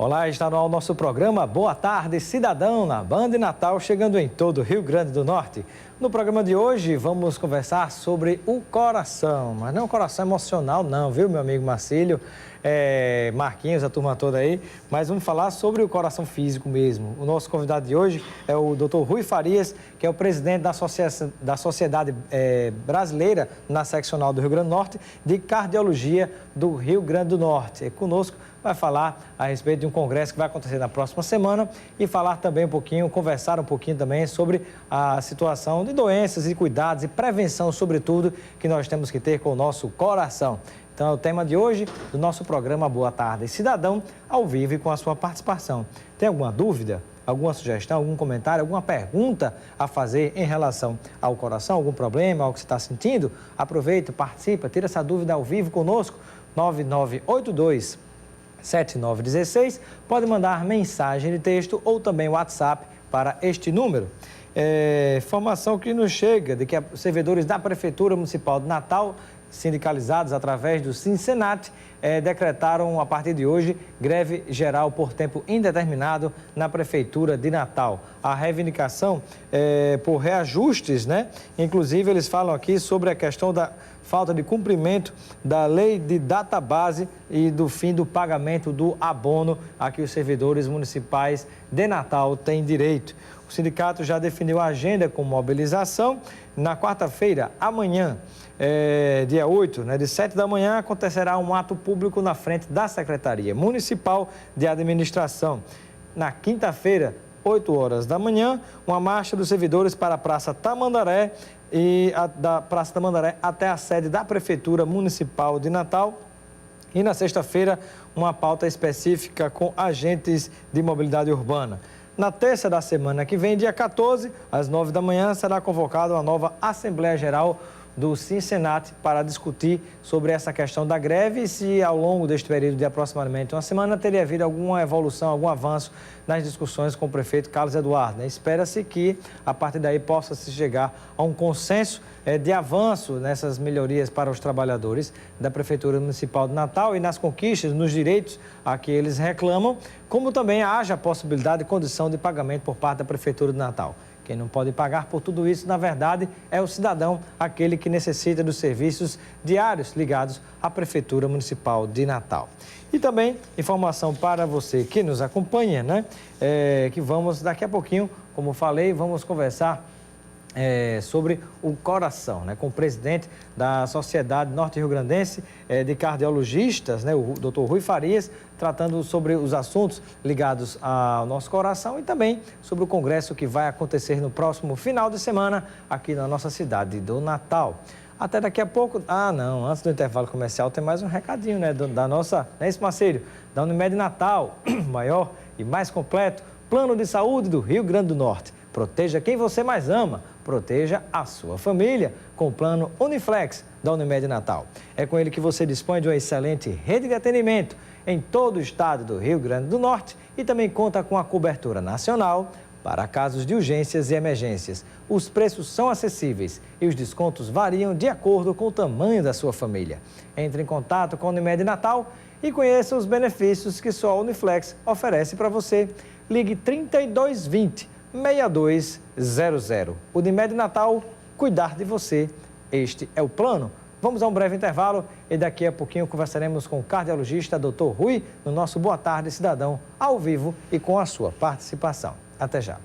Olá, está no ar o nosso programa Boa Tarde Cidadão, na Band Natal, chegando em todo o Rio Grande do Norte. No programa de hoje vamos conversar sobre o coração, mas não o coração emocional não, viu, meu amigo Marcílio, Marquinhos, a turma toda aí, mas vamos falar sobre o coração físico mesmo. O nosso convidado de hoje é o Dr. Rui Farias, que é o presidente da Sociedade Brasileira na Seccional do Rio Grande do Norte de Cardiologia do Rio Grande do Norte. E conosco vai falar a respeito de um congresso que vai acontecer na próxima semana e falar também conversar um pouquinho também sobre a situação de doenças e cuidados e prevenção, sobretudo, que nós temos que ter com o nosso coração. Então, é o tema de hoje do nosso programa Boa Tarde Cidadão, ao vivo e com a sua participação. Tem alguma dúvida, alguma sugestão, algum comentário, alguma pergunta a fazer em relação ao coração, algum problema, algo que você está sentindo? Aproveita, participa, tira essa dúvida ao vivo conosco, 9982-7916, pode mandar mensagem de texto ou também WhatsApp para este número. Informação que nos chega de que os servidores da Prefeitura Municipal de Natal, sindicalizados através do Sinsenat, decretaram a partir de hoje greve geral por tempo indeterminado na Prefeitura de Natal. A reivindicação por reajustes, né? Inclusive eles falam aqui sobre a questão da falta de cumprimento da lei de database e do fim do pagamento do abono a que os servidores municipais de Natal têm direito. O sindicato já definiu a agenda com mobilização. Na quarta-feira, amanhã, dia 8, de 7 da manhã, acontecerá um ato público na frente da Secretaria Municipal de Administração. Na quinta-feira, 8 horas da manhã, uma marcha dos servidores para a Praça Tamandaré e da Praça Tamandaré até a sede da Prefeitura Municipal de Natal. E na sexta-feira, uma pauta específica com agentes de mobilidade urbana. Na terça da semana que vem, dia 14, às 9 da manhã, será convocada uma nova Assembleia Geral do Sinsenat para discutir sobre essa questão da greve e se ao longo deste período de aproximadamente uma semana teria havido alguma evolução, algum avanço nas discussões com o prefeito Carlos Eduardo. Espera-se que a partir daí possa se chegar a um consenso de avanço nessas melhorias para os trabalhadores da Prefeitura Municipal de Natal e nas conquistas, nos direitos a que eles reclamam, como também haja a possibilidade e condição de pagamento por parte da Prefeitura de Natal. Quem não pode pagar por tudo isso, na verdade, é o cidadão, aquele que necessita dos serviços diários ligados à Prefeitura Municipal de Natal. E também informação para você que nos acompanha, que vamos, daqui a pouquinho, como falei, vamos conversar sobre o coração, com o presidente da Sociedade Norte-Rio-Grandense de Cardiologistas, o Dr. Rui Farias, tratando sobre os assuntos ligados ao nosso coração e também sobre o congresso que vai acontecer no próximo final de semana aqui na nossa cidade do Natal. Até daqui a pouco. Antes do intervalo comercial tem mais um recadinho, da nossa, não é isso, Marcílio? Da Unimed Natal, maior e mais completo plano de saúde do Rio Grande do Norte. Proteja quem você mais ama, proteja a sua família com o plano Uniflex da Unimed Natal. É com ele que você dispõe de uma excelente rede de atendimento em todo o estado do Rio Grande do Norte e também conta com a cobertura nacional para casos de urgências e emergências. Os preços são acessíveis e os descontos variam de acordo com o tamanho da sua família. Entre em contato com a Unimed Natal e conheça os benefícios que só a Uniflex oferece para você. Ligue 3220-6200. Unimed Natal, cuidar de você. Este é o plano. Vamos a um breve intervalo e daqui a pouquinho conversaremos com o cardiologista Dr. Rui no nosso Boa Tarde Cidadão, ao vivo e com a sua participação. Até já.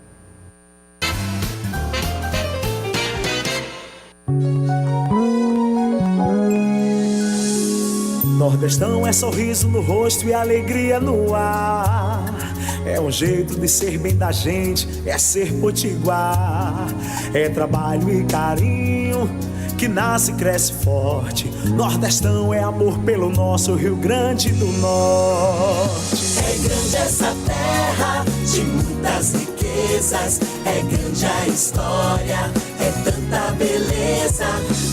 Nordestão é sorriso no rosto e alegria no ar. É um jeito de ser bem da gente, é ser potiguar. É trabalho e carinho que nasce e cresce forte. Nordestão é amor pelo nosso Rio Grande do Norte. É grande essa terra de muitas riquezas. É grande a história, é tanta beleza.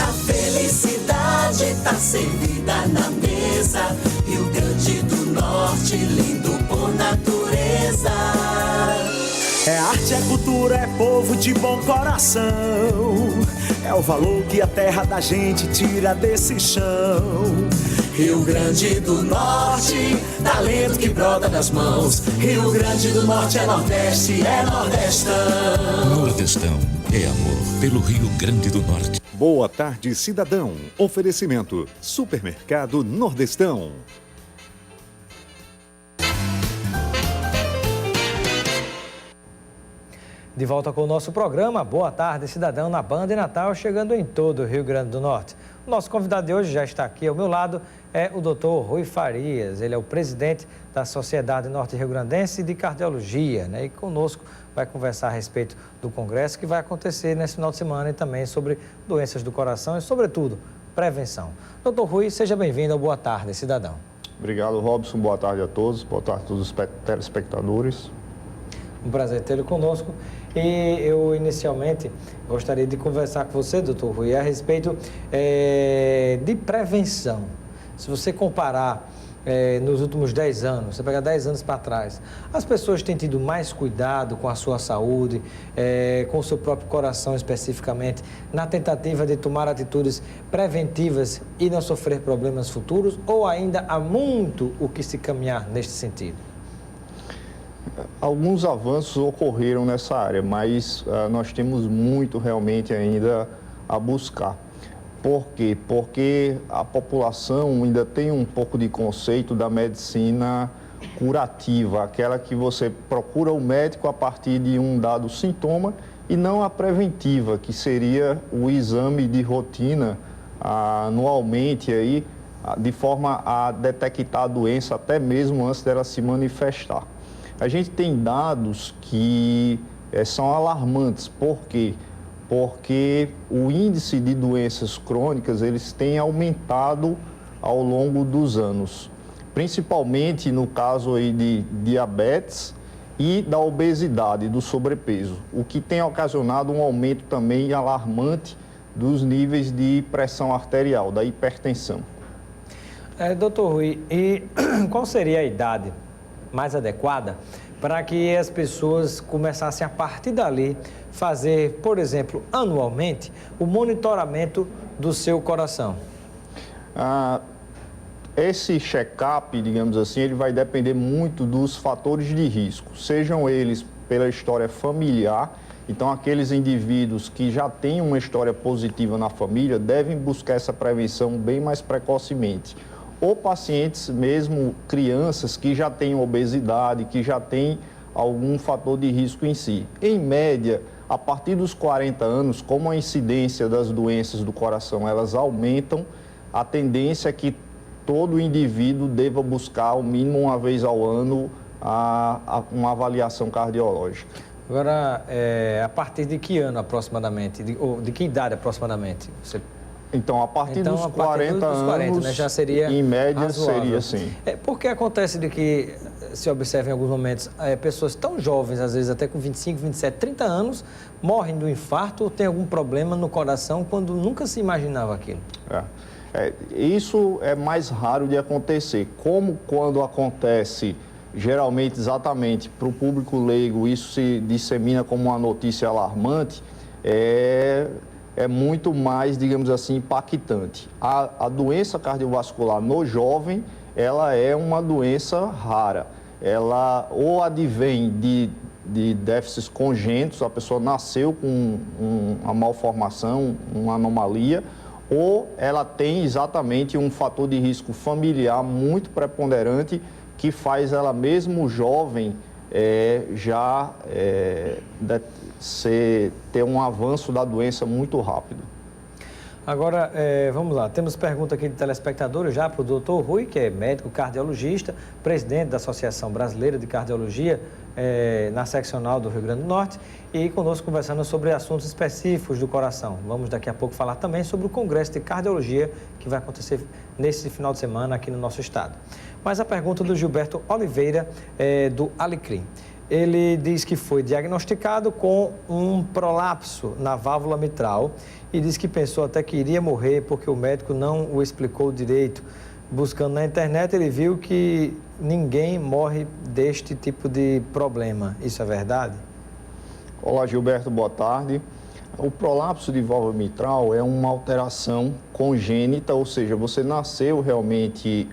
A felicidade tá servida na mesa. Rio Grande do Norte, lindo por natureza. É arte, é cultura, é povo de bom coração. É o valor que a terra da gente tira desse chão. Rio Grande do Norte, talento que brota das mãos. Rio Grande do Norte é Nordeste, é Nordestão. Nordestão é amor pelo Rio Grande do Norte. Boa tarde, cidadão. Oferecimento: Supermercado Nordestão. De volta com o nosso programa, Boa Tarde, Cidadão, na Band e Natal, chegando em todo o Rio Grande do Norte. O nosso convidado de hoje já está aqui ao meu lado, é o Dr. Rui Farias. Ele é o presidente da Sociedade Norte-Rio-Grandense de Cardiologia, né? E conosco vai conversar a respeito do congresso que vai acontecer nesse final de semana e também sobre doenças do coração e, sobretudo, prevenção. Dr. Rui, seja bem-vindo ao Boa Tarde, Cidadão. Obrigado, Robson. Boa tarde a todos. Boa tarde a todos os telespectadores. Um prazer tê-lo conosco. E eu, inicialmente, gostaria de conversar com você, doutor Rui, a respeito de prevenção. Se você comparar nos últimos 10 anos, você pegar 10 anos para trás, as pessoas têm tido mais cuidado com a sua saúde, com o seu próprio coração especificamente, na tentativa de tomar atitudes preventivas e não sofrer problemas futuros, ou ainda há muito o que se caminhar neste sentido? Alguns avanços ocorreram nessa área, mas nós temos muito realmente ainda a buscar. Por quê? Porque a população ainda tem um pouco de conceito da medicina curativa, aquela que você procura o médico a partir de um dado sintoma e não a preventiva, que seria o exame de rotina anualmente aí, de forma a detectar a doença até mesmo antes dela se manifestar. A gente tem dados que são alarmantes. Por quê? Porque o índice de doenças crônicas, eles têm aumentado ao longo dos anos. Principalmente no caso aí de diabetes e da obesidade, do sobrepeso. O que tem ocasionado um aumento também alarmante dos níveis de pressão arterial, da hipertensão. Doutor Rui, e qual seria a idade mais adequada para que as pessoas começassem a partir dali fazer, por exemplo, anualmente, o monitoramento do seu coração? Esse check-up, digamos assim, ele vai depender muito dos fatores de risco, sejam eles pela história familiar. Então, aqueles indivíduos que já têm uma história positiva na família devem buscar essa prevenção bem mais precocemente. Ou pacientes, mesmo crianças que já têm obesidade, que já têm algum fator de risco em si. Em média, a partir dos 40 anos, como a incidência das doenças do coração, elas aumentam, a tendência é que todo indivíduo deva buscar, ao mínimo uma vez ao ano, uma avaliação cardiológica. Agora, a partir de que ano aproximadamente, ou de que idade aproximadamente? Então, a partir dos 40 anos, né, já seria em média, razoável. seria sim. Porque acontece de que, se observa em alguns momentos, pessoas tão jovens, às vezes até com 25, 27, 30 anos, morrem do infarto ou têm algum problema no coração quando nunca se imaginava aquilo. Isso é mais raro de acontecer. Como quando acontece, geralmente, exatamente, para o público leigo, isso se dissemina como uma notícia alarmante, é muito mais, digamos assim, impactante. A doença cardiovascular no jovem, ela é uma doença rara. Ela ou advém de déficits congênitos, a pessoa nasceu com uma malformação, uma anomalia, ou ela tem exatamente um fator de risco familiar muito preponderante que faz ela mesmo jovem ter um avanço da doença muito rápido. Agora, vamos lá, temos pergunta aqui de telespectadores já para o doutor Rui, que é médico cardiologista, presidente da Associação Brasileira de Cardiologia, na seccional do Rio Grande do Norte, e conosco conversando sobre assuntos específicos do coração. Vamos daqui a pouco falar também sobre o Congresso de Cardiologia que vai acontecer nesse final de semana aqui no nosso estado. Mas a pergunta do Gilberto Oliveira, do Alecrim. Ele diz que foi diagnosticado com um prolapso na válvula mitral e diz que pensou até que iria morrer porque o médico não o explicou direito. Buscando na internet, ele viu que ninguém morre deste tipo de problema. Isso é verdade? Olá, Gilberto, boa tarde. O prolapso de válvula mitral é uma alteração congênita, ou seja, você nasceu realmente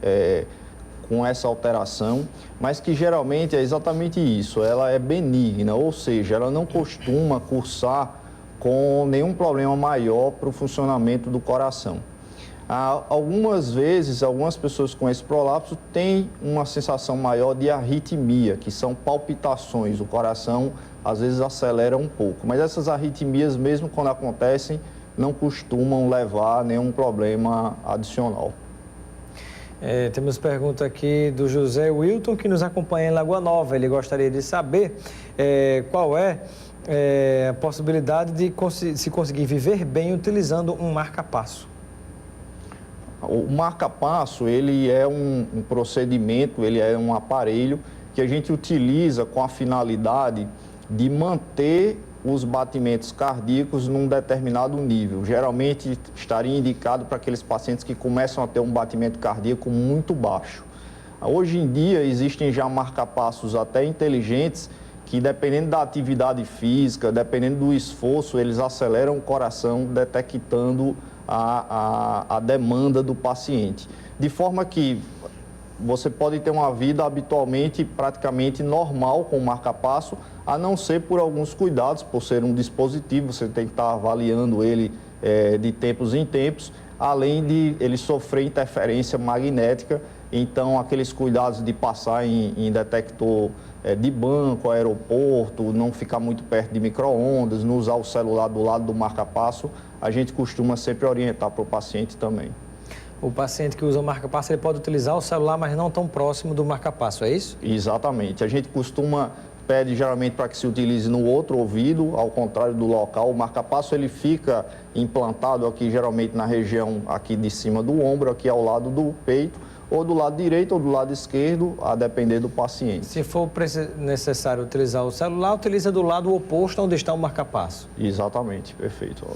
com essa alteração, mas que geralmente é exatamente isso, ela é benigna, ou seja, ela não costuma cursar com nenhum problema maior para o funcionamento do coração. Algumas vezes, algumas pessoas com esse prolapso têm uma sensação maior de arritmia, que são palpitações, o coração às vezes acelera um pouco, mas essas arritmias, mesmo quando acontecem, não costumam levar a nenhum problema adicional. Temos pergunta aqui do José Wilton, que nos acompanha em Lagoa Nova. Ele gostaria de saber qual é a possibilidade de se conseguir viver bem utilizando um marca-passo. O marca-passo, ele é um procedimento, ele é um aparelho que a gente utiliza com a finalidade de manter os batimentos cardíacos num determinado nível. Geralmente estaria indicado para aqueles pacientes que começam a ter um batimento cardíaco muito baixo. Hoje em dia existem já marca-passos até inteligentes que, dependendo da atividade física, dependendo do esforço, eles aceleram o coração detectando a demanda do paciente. De forma que você pode ter uma vida habitualmente praticamente normal com o marca-passo, a não ser por alguns cuidados, por ser um dispositivo, você tem que estar avaliando ele de tempos em tempos, além de ele sofrer interferência magnética. Então, aqueles cuidados de passar em detector de banco, aeroporto, não ficar muito perto de micro-ondas, não usar o celular do lado do marca-passo, a gente costuma sempre orientar para o paciente também. O paciente que usa o marca-passo, ele pode utilizar o celular, mas não tão próximo do marca-passo, é isso? Exatamente. A gente pede geralmente para que se utilize no outro ouvido, ao contrário do local. O marca-passo ele fica implantado aqui geralmente na região aqui de cima do ombro, aqui ao lado do peito, ou do lado direito ou do lado esquerdo, a depender do paciente. Se for necessário utilizar o celular, utiliza do lado oposto onde está o marca-passo. Exatamente, perfeito.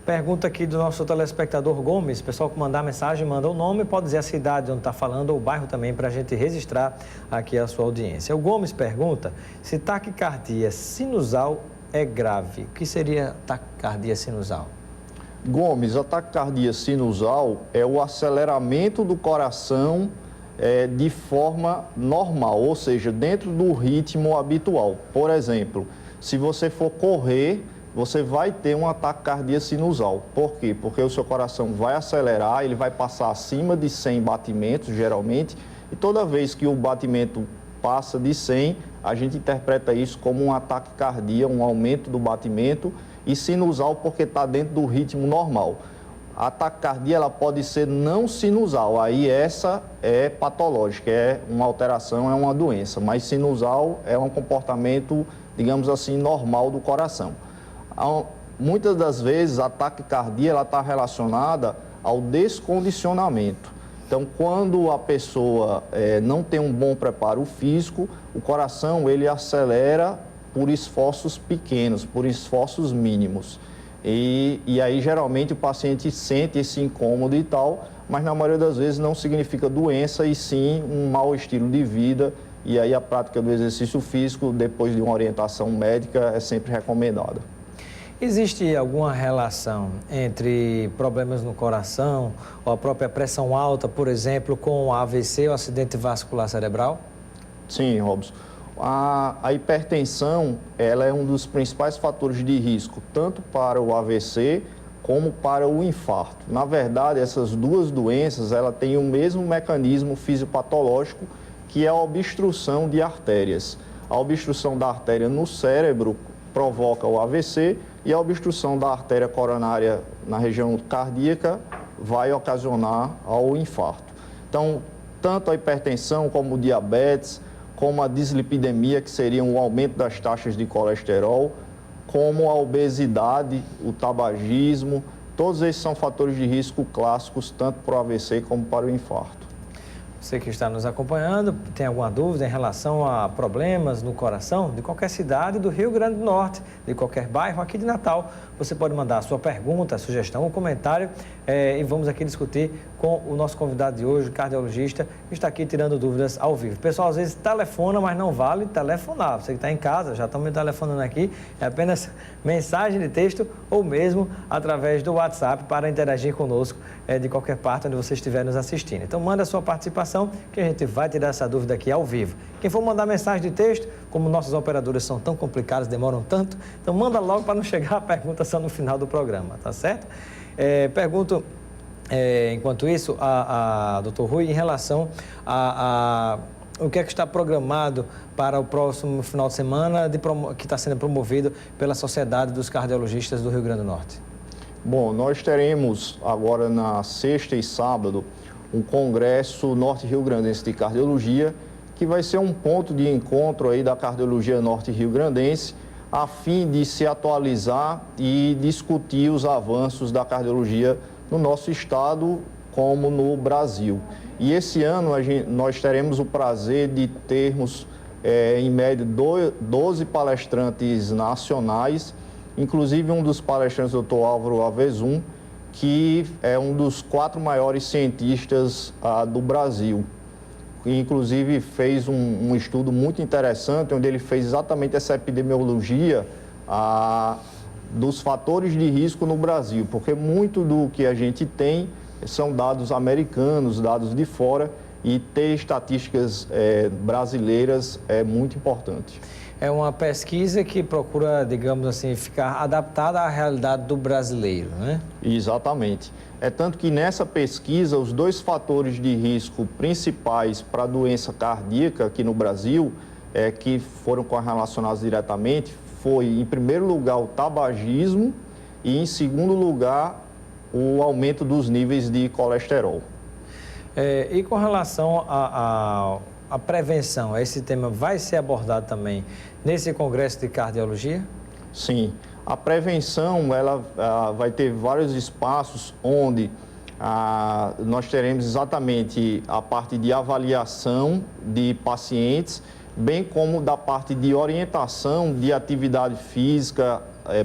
Pergunta aqui do nosso telespectador Gomes. Pessoal que mandar mensagem, manda o nome, pode dizer a cidade onde está falando ou o bairro também, para a gente registrar aqui a sua audiência. O Gomes pergunta se taquicardia sinusal é grave. O que seria taquicardia sinusal? Gomes, a taquicardia sinusal é o aceleramento do coração de forma normal, ou seja, dentro do ritmo habitual. Por exemplo, se você for correr, você vai ter um ataque cardíaco sinusal. Por quê? Porque o seu coração vai acelerar, ele vai passar acima de 100 batimentos, geralmente, e toda vez que o batimento passa de 100, a gente interpreta isso como um ataque cardíaco, um aumento do batimento, e sinusal porque está dentro do ritmo normal. A taquicardia ela pode ser não sinusal, aí essa é patológica, é uma alteração, é uma doença, mas sinusal é um comportamento, digamos assim, normal do coração. Muitas das vezes a taquicardia está relacionada ao descondicionamento. Então, quando a pessoa não tem um bom preparo físico, o coração ele acelera por esforços pequenos, por esforços mínimos. E aí, geralmente, o paciente sente esse incômodo e tal, mas na maioria das vezes não significa doença e sim um mau estilo de vida. E aí a prática do exercício físico, depois de uma orientação médica, é sempre recomendada. Existe alguma relação entre problemas no coração ou a própria pressão alta, por exemplo, com AVC ou acidente vascular cerebral? Sim, Robson. A hipertensão ela é um dos principais fatores de risco, tanto para o AVC como para o infarto. Na verdade, essas duas doenças ela têm o mesmo mecanismo fisiopatológico, que é a obstrução de artérias. A obstrução da artéria no cérebro provoca o AVC e a obstrução da artéria coronária na região cardíaca vai ocasionar ao infarto. Então, tanto a hipertensão como o diabetes, como a dislipidemia, que seria um aumento das taxas de colesterol, como a obesidade, o tabagismo, todos esses são fatores de risco clássicos, tanto para o AVC como para o infarto. Você que está nos acompanhando, tem alguma dúvida em relação a problemas no coração de qualquer cidade do Rio Grande do Norte, de qualquer bairro aqui de Natal, você pode mandar a sua pergunta, a sugestão, um comentário e vamos aqui discutir com o nosso convidado de hoje, cardiologista, que está aqui tirando dúvidas ao vivo. O pessoal às vezes telefona, mas não vale telefonar. Você que está em casa, já estamos telefonando aqui, é apenas mensagem de texto ou mesmo através do WhatsApp para interagir conosco de qualquer parte onde você estiver nos assistindo. Então manda a sua participação que a gente vai tirar essa dúvida aqui ao vivo. Quem for mandar mensagem de texto, como nossos operadores são tão complicados, demoram tanto, então manda logo para não chegar a pergunta só no final do programa, tá certo? Pergunto, enquanto isso, a Dr. Rui, em relação a o que é que está programado para o próximo final de semana que está sendo promovido pela Sociedade dos Cardiologistas do Rio Grande do Norte? Bom, nós teremos agora na sexta e sábado um congresso norte-rio-grandense de cardiologia, que vai ser um ponto de encontro aí da cardiologia norte-rio-grandense, a fim de se atualizar e discutir os avanços da cardiologia no nosso estado como no Brasil. E esse ano nós teremos o prazer de termos, em média, 12 palestrantes nacionais, inclusive um dos palestrantes, o Dr. Álvaro Avezum, que é um dos 4 maiores cientistas do Brasil. Inclusive fez um estudo muito interessante, onde ele fez exatamente essa epidemiologia dos fatores de risco no Brasil, porque muito do que a gente tem são dados americanos, dados de fora, e ter estatísticas brasileiras é muito importante. É uma pesquisa que procura, digamos assim, ficar adaptada à realidade do brasileiro, né? Exatamente. É tanto que nessa pesquisa, os 2 fatores de risco principais para a doença cardíaca aqui no Brasil, que foram correlacionados diretamente, foi, em primeiro lugar, o tabagismo e, em segundo lugar, o aumento dos níveis de colesterol. E com relação à prevenção, esse tema vai ser abordado também nesse congresso de cardiologia? Sim, a prevenção ela vai ter vários espaços onde nós teremos exatamente a parte de avaliação de pacientes, bem como da parte de orientação de atividade física,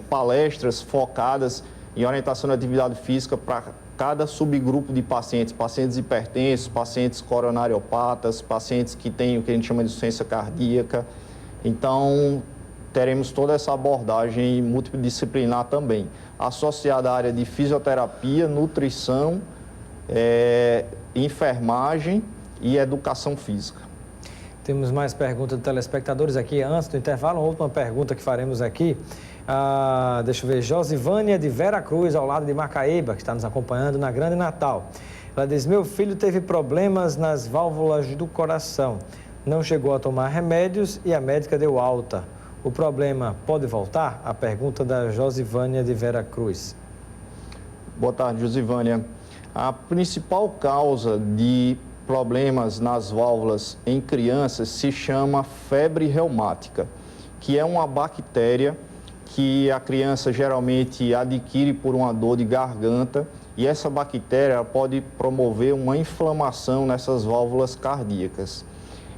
palestras focadas em orientação de atividade física para cada subgrupo de pacientes, pacientes hipertensos, pacientes coronariopatas, pacientes que têm o que a gente chama de insuficiência cardíaca. Então, teremos toda essa abordagem multidisciplinar também, associada à área de fisioterapia, nutrição, enfermagem e educação física. Temos mais perguntas de telespectadores aqui. Antes do intervalo, uma última pergunta que faremos aqui. Deixa eu ver, Josivânia de Vera Cruz, ao lado de Macaíba, que está nos acompanhando na Grande Natal. Ela diz: meu filho teve problemas nas válvulas do coração, não chegou a tomar remédios e a médica deu alta. O problema pode voltar? A pergunta da Josivânia de Vera Cruz. Boa tarde, Josivânia. A principal causa de problemas nas válvulas em crianças se chama febre reumática, que é uma bactéria que a criança geralmente adquire por uma dor de garganta, e essa bactéria pode promover uma inflamação nessas válvulas cardíacas.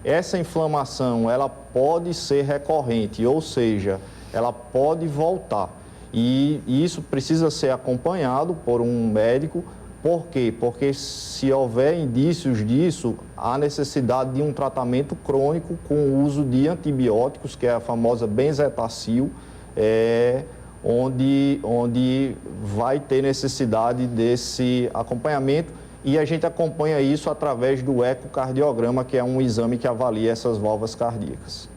Essa inflamação, ela pode ser recorrente, ou seja, ela pode voltar. E isso precisa ser acompanhado por um médico. Por quê? Porque se houver indícios disso, há necessidade de um tratamento crônico com o uso de antibióticos, que é a famosa benzetacil, onde vai ter necessidade desse acompanhamento, e a gente acompanha isso através do ecocardiograma, que é um exame que avalia essas válvulas cardíacas.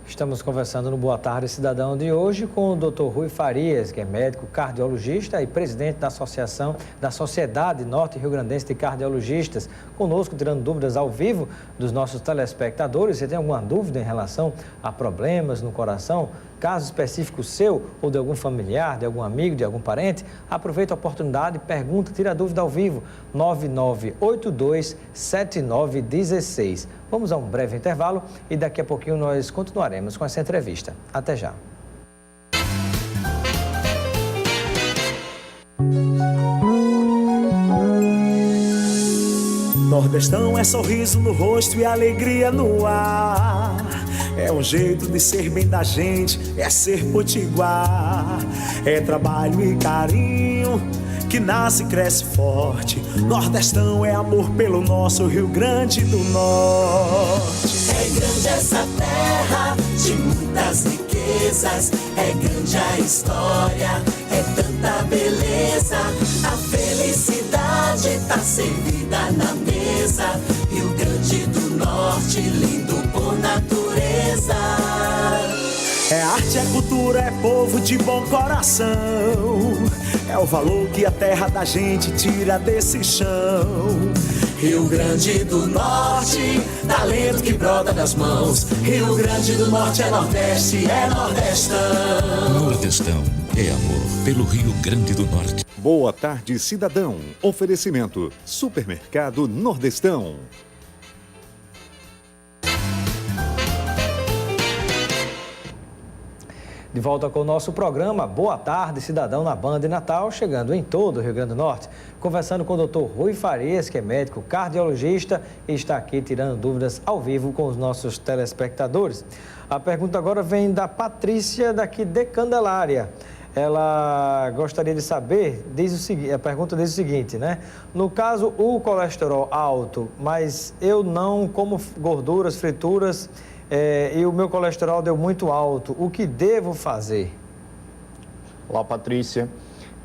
Estamos conversando no Boa Tarde Cidadão de hoje com o Dr. Rui Farias, que é médico cardiologista e presidente da Associação da Sociedade Norte-Rio-Grandense de Cardiologistas, conosco tirando dúvidas ao vivo dos nossos telespectadores. Você tem alguma dúvida em relação a problemas no coração? Caso específico seu ou de algum familiar, de algum amigo, de algum parente, aproveita a oportunidade, pergunta, tira a dúvida ao vivo, 99827916. Vamos a um breve intervalo e daqui a pouquinho nós continuaremos com essa entrevista. Até já. Nordestão é sorriso no rosto e alegria no ar. É um jeito de ser bem da gente, é ser potiguar. É trabalho e carinho que nasce e cresce forte. Nordestão é amor pelo nosso Rio Grande do Norte. É grande essa terra de muitas riquezas, é grande a história, é tanta beleza. A felicidade tá servida na mesa. Rio Grande do Norte, lindo por natureza. É arte, é cultura, é povo de bom coração. É o valor que a terra da gente tira desse chão. Rio Grande do Norte, talento que brota das mãos. Rio Grande do Norte é Nordeste, é Nordestão. Nordestão é amor pelo Rio Grande do Norte. Boa tarde, cidadão. Oferecimento: Supermercado Nordestão. De volta com o nosso programa Boa Tarde, Cidadão na Band Natal, chegando em todo o Rio Grande do Norte, conversando com o Dr. Rui Farias, que é médico cardiologista e está aqui tirando dúvidas ao vivo com os nossos telespectadores. A pergunta agora vem da Patrícia, daqui de Candelária. Ela gostaria de saber, a pergunta diz o seguinte, né? No caso, o colesterol alto, mas eu não como gorduras, frituras, e o meu colesterol deu muito alto, o que devo fazer? Olá, Patrícia.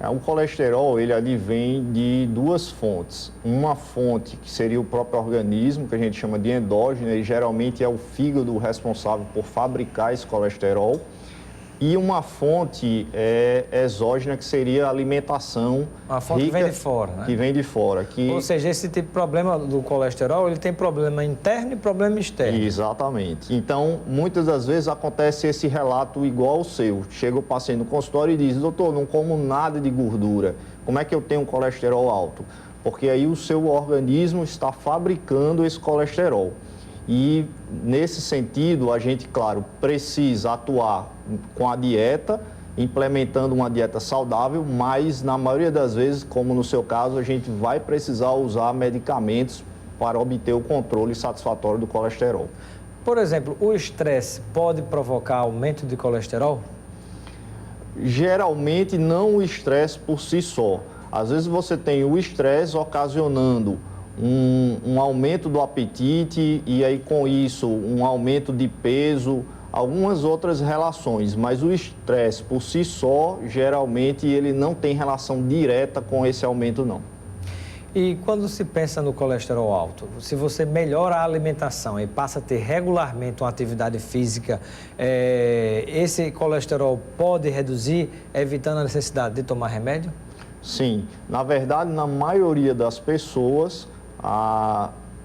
O colesterol, ele advém de duas fontes. Uma fonte que seria o próprio organismo, que a gente chama de endógeno, e geralmente é o fígado o responsável por fabricar esse colesterol. E uma fonte exógena, que seria a alimentação Uma fonte rica, que vem de fora, né? Que vem de fora. Ou seja, esse tipo de problema do colesterol, ele tem problema interno e problema externo. Exatamente. Então, muitas das vezes acontece esse relato igual ao seu. Chega o paciente no consultório e diz: doutor, não como nada de gordura, como é que eu tenho colesterol alto? Porque aí o seu organismo está fabricando esse colesterol. E, nesse sentido, a gente, claro, precisa atuar com a dieta, implementando uma dieta saudável, mas, na maioria das vezes, como no seu caso, a gente vai precisar usar medicamentos para obter o controle satisfatório do colesterol. Por exemplo, o estresse pode provocar aumento de colesterol? Geralmente, não o estresse por si só. Às vezes, você tem o estresse ocasionando um aumento do apetite e aí com isso um aumento de peso, algumas outras relações, mas o estresse por si só, geralmente ele não tem relação direta com esse aumento não. E quando se pensa no colesterol alto, se você melhora a alimentação e passa a ter regularmente uma atividade física, esse colesterol pode reduzir, evitando a necessidade de tomar remédio? Sim, na verdade, na maioria das pessoas,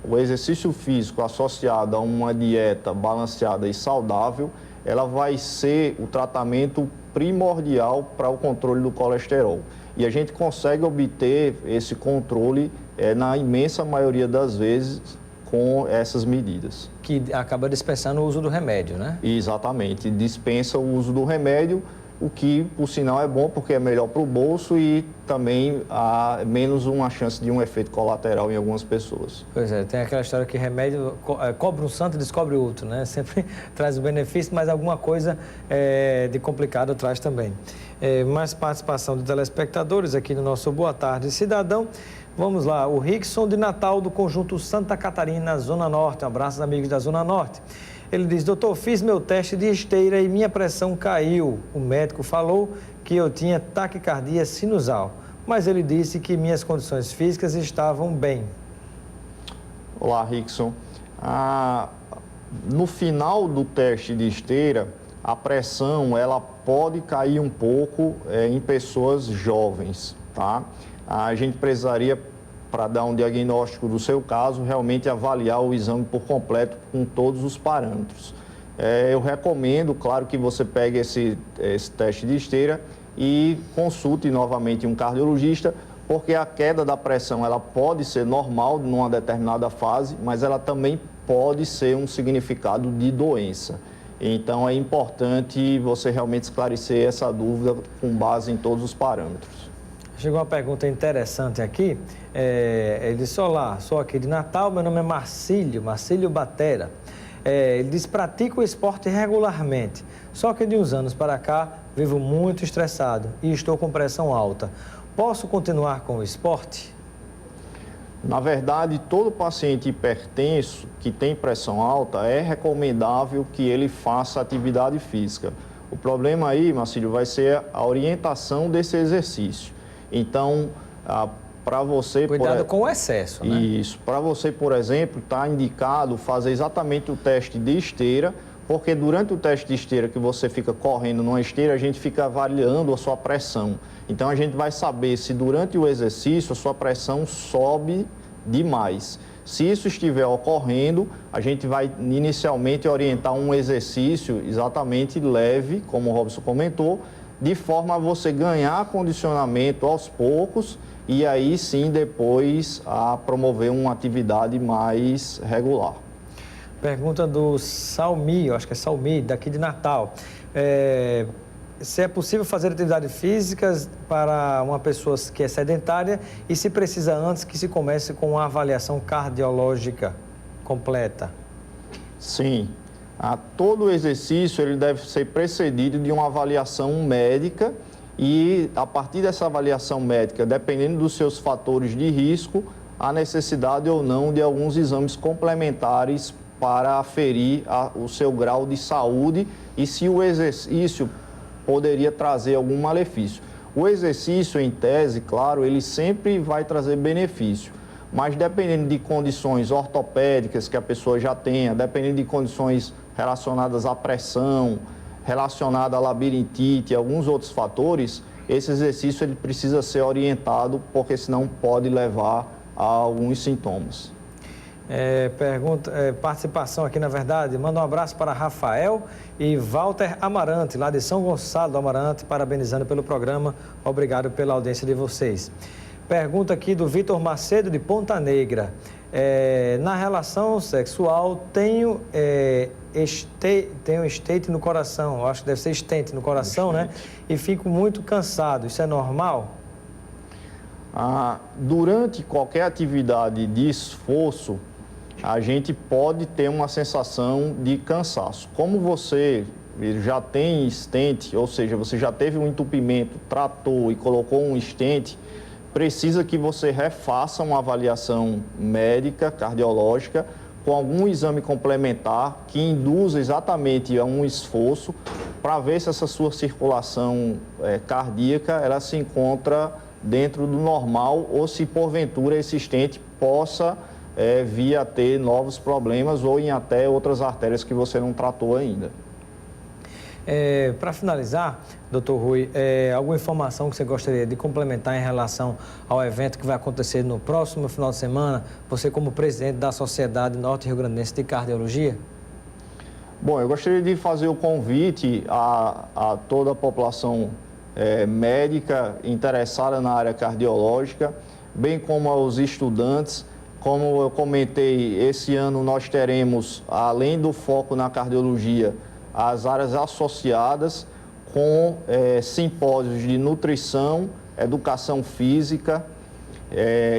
o exercício físico associado a uma dieta balanceada e saudável, ela vai ser o tratamento primordial para o controle do colesterol. E a gente consegue obter esse controle na imensa maioria das vezes com essas medidas. Que acaba dispensando o uso do remédio, né? Exatamente, dispensa o uso do remédio, o que, por sinal, é bom porque é melhor para o bolso e também há menos uma chance de um efeito colateral em algumas pessoas. Pois é, tem aquela história que remédio cobre um santo e descobre outro, né? Sempre traz o benefício, mas alguma coisa de complicado traz também. Mais participação de telespectadores aqui no nosso Boa Tarde, Cidadão. Vamos lá, o Rickson de Natal, do Conjunto Santa Catarina, Zona Norte. Um abraço, amigos da Zona Norte. Ele diz: doutor, fiz meu teste de esteira e minha pressão caiu. O médico falou que eu tinha taquicardia sinusal, mas ele disse que minhas condições físicas estavam bem. Olá, Rickson. No final do teste de esteira, a pressão ela pode cair um pouco em pessoas jovens, tá? A gente precisaria, para dar um diagnóstico do seu caso, realmente avaliar o exame por completo com todos os parâmetros. Eu recomendo, claro, que você pegue esse teste de esteira e consulte novamente um cardiologista, porque a queda da pressão ela pode ser normal numa determinada fase, mas ela também pode ser um significado de doença. Então, é importante você realmente esclarecer essa dúvida com base em todos os parâmetros. Chegou uma pergunta interessante aqui. Ele disse: olá, sou aqui de Natal, meu nome é Marcílio Batera. Ele diz: pratico o esporte regularmente, só que de uns anos para cá vivo muito estressado e estou com pressão alta. Posso continuar com o esporte? Na verdade, todo paciente hipertenso que tem pressão alta é recomendável que ele faça atividade física. O problema aí, Marcílio, vai ser a orientação desse exercício. Então, para você... Cuidado com o excesso, né? Isso. Para você, por exemplo, está indicado fazer exatamente o teste de esteira, porque durante o teste de esteira que você fica correndo numa esteira, a gente fica avaliando a sua pressão. Então, a gente vai saber se durante o exercício a sua pressão sobe demais. Se isso estiver ocorrendo, a gente vai inicialmente orientar um exercício exatamente leve, como o Robson comentou, de forma a você ganhar condicionamento aos poucos e aí sim depois a promover uma atividade mais regular. Pergunta do Salmi, eu acho que é Salmi, daqui de Natal. Se é possível fazer atividades físicas para uma pessoa que é sedentária e se precisa antes que se comece com uma avaliação cardiológica completa? Sim. Todo exercício ele deve ser precedido de uma avaliação médica e, a partir dessa avaliação médica, dependendo dos seus fatores de risco, há necessidade ou não de alguns exames complementares para aferir o seu grau de saúde e se o exercício poderia trazer algum malefício. O exercício, em tese, claro, ele sempre vai trazer benefício, mas dependendo de condições ortopédicas que a pessoa já tenha, dependendo de condições relacionadas à pressão, relacionada à labirintite e alguns outros fatores, esse exercício ele precisa ser orientado, porque senão pode levar a alguns sintomas. Participação aqui, na verdade, manda um abraço para Rafael e Walter Amarante, lá de São Gonçalo do Amarante, parabenizando pelo programa, obrigado pela audiência de vocês. Pergunta aqui do Vitor Macedo, de Ponta Negra. Na relação sexual, tenho estente no coração, eu acho que deve ser estente no coração, né? E fico muito cansado, isso é normal? Durante qualquer atividade de esforço, a gente pode ter uma sensação de cansaço. Como você já tem estente, ou seja, você já teve um entupimento, tratou e colocou um estente, precisa que você refaça uma avaliação médica, cardiológica, com algum exame complementar que induza exatamente a um esforço para ver se essa sua circulação cardíaca ela se encontra dentro do normal ou se porventura esse estente possa vir a ter novos problemas ou em até outras artérias que você não tratou ainda. Para finalizar, doutor Rui, alguma informação que você gostaria de complementar em relação ao evento que vai acontecer no próximo final de semana, você como presidente da Sociedade Norte-Rio-Grandense de Cardiologia? Bom, eu gostaria de fazer o convite a toda a população médica interessada na área cardiológica, bem como aos estudantes. Como eu comentei, esse ano nós teremos, além do foco na cardiologia, as áreas associadas com simpósios de nutrição, educação física,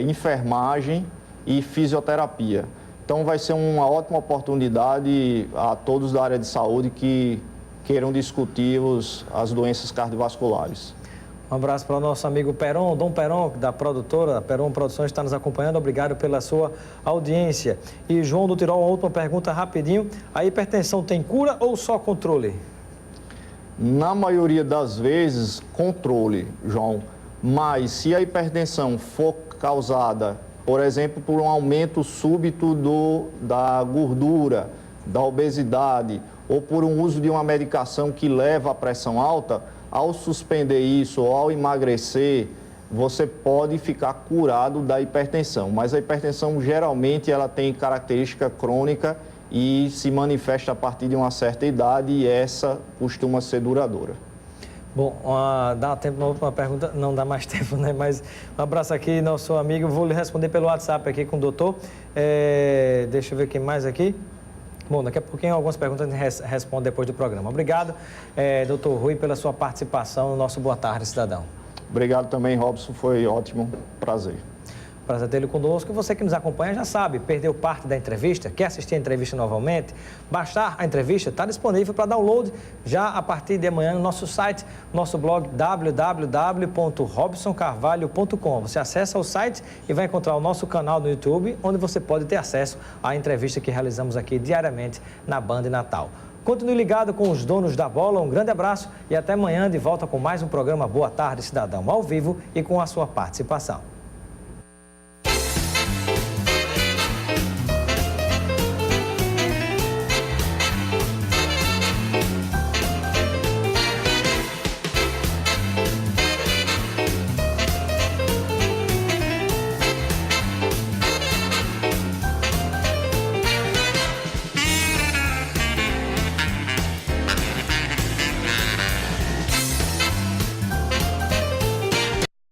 enfermagem e fisioterapia. Então vai ser uma ótima oportunidade a todos da área de saúde que queiram discutir as doenças cardiovasculares. Um abraço para o nosso amigo Peron, Dom Peron, da produtora Peron Produções, está nos acompanhando. Obrigado pela sua audiência. E João do Tirol, uma última pergunta rapidinho. A hipertensão tem cura ou só controle? Na maioria das vezes, controle, João. Mas se a hipertensão for causada, por exemplo, por um aumento súbito da gordura, da obesidade, ou por um uso de uma medicação que leva à pressão alta, ao suspender isso ou ao emagrecer, você pode ficar curado da hipertensão. Mas a hipertensão, geralmente, ela tem característica crônica e se manifesta a partir de uma certa idade e essa costuma ser duradoura. Bom, dá tempo na última pergunta? Não dá mais tempo, né? Mas um abraço aqui, nosso amigo. Vou lhe responder pelo WhatsApp aqui com o doutor. Deixa eu ver quem mais aqui. Bom, daqui a pouquinho algumas perguntas a gente responde depois do programa. Obrigado, doutor Rui, pela sua participação no nosso Boa Tarde, Cidadão. Obrigado também, Robson. Foi ótimo. Prazer. Prazer tê-lo conosco. E você que nos acompanha já sabe, perdeu parte da entrevista, quer assistir a entrevista novamente, baixar a entrevista, está disponível para download já a partir de amanhã no nosso site, nosso blog www.robsoncarvalho.com. Você acessa o site e vai encontrar o nosso canal no YouTube, onde você pode ter acesso à entrevista que realizamos aqui diariamente na Band Natal. Continue ligado com os donos da bola, um grande abraço e até amanhã de volta com mais um programa Boa Tarde Cidadão, ao vivo e com a sua participação.